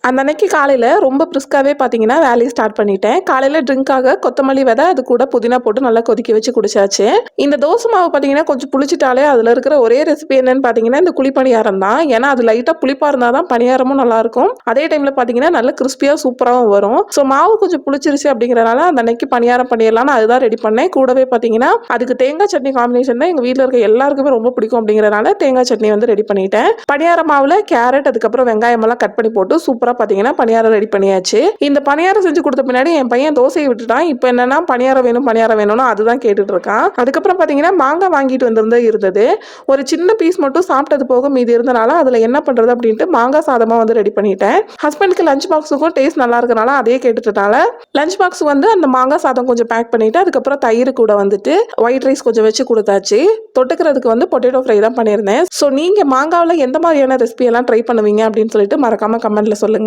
அந்த அன்னைக்கு காலையில் ரொம்ப பிரிஸ்காவே பார்த்தீங்கன்னா வேலையை ஸ்டார்ட் பண்ணிட்டேன். காலையில் ட்ரிங்காக கொத்தமல்லி விதை அது கூட புதினா போட்டு நல்லா கொதிக்க வச்சு குடிச்சாச்சு. இந்த தோசை மாவு பார்த்தீங்கன்னா கொஞ்சம் புளிச்சிட்டாலே அதில் இருக்கிற ஒரே ரெசிபி என்னன்னு பார்த்தீங்கன்னா இந்த குழிப்பணியாரம் தான். ஏன்னா அது லைட்டாக புளிப்பாக இருந்தால் தான் பணியாரமும் நல்லாயிருக்கும். அதே டைமில் பார்த்தீங்கன்னா நல்ல கிறிஸ்பியாக சூப்பராகவும் வரும். ஸோ மாவு கொஞ்சம் புளிச்சிருச்சு அப்படிங்கிறனால அந்த அன்னைக்கு பணியாரம் பண்ணிடலாம்னு அதுதான் ரெடி பண்ணேன். கூடவே பார்த்தீங்கன்னா அதுக்கு தேங்காய் சட்னி காம்பினேஷன் தான் எங்கள் வீட்டில் இருக்க எல்லாருக்குமே ரொம்ப பிடிக்கும் அப்படிங்கிறனால தேங்காய் சட்னி வந்து ரெடி பண்ணிட்டேன். பணியார மாவில் கேரட் அதுக்கப்புறம் வெங்காயம் எல்லாம் கட் பண்ணி போட்டு சூப்பராக பார்த்தீங்கன்னா பணியாரம் ரெடி பண்ணியாச்சு. இந்த பணியாரம் செஞ்சு கொடுத்த பின்னாடி என் பையன் தோசையை விட்டுட்டான். இப்போ என்னன்னா பணியாரம் வேணும்னு அதுதான் கேட்டுட்டு இருக்கான். அதுக்கப்புறம் பார்த்தீங்கன்னா மாங்காய் வாங்கிட்டு இருந்தது ஒரு சின்ன பீஸ் மட்டும் சாப்பிட்டது போக மீதி இருந்தனால அதில் என்ன பண்ணுறது அப்படின்ட்டு மாங்காய் சாதமாக வந்து ரெடி பண்ணிட்டேன். ஹஸ்பண்டுக்கு லஞ்ச் பாக்ஸுக்கும் டேஸ்ட் நல்லா இருக்கனால அதே கேட்டுட்டனால லஞ்ச் பாக்ஸ் வந்து அந்த மாங்காய் சாதம் கொஞ்சம் பேக் பண்ணிட்டு அதுக்கப்புறம் தயிர் கூட வந்துட்டு ஒயிட் ரைஸ் கொஞ்சம் வச்சு கொடுத்தாச்சு. தொட்டுக்கிறதுக்கு வந்து பொட்டேட்டோ ஃப்ரை தான் பண்ணியிருந்தேன். ஸோ நீங்கள் மாங்காவில் எந்த மாதிரியான ரெசிபி எல்லாம் ட்ரை பண்ணுவீங்க அப்படின்னு சொல்லிட்டு மறக்காம கமெண்ட்ல சொல்லுங்க.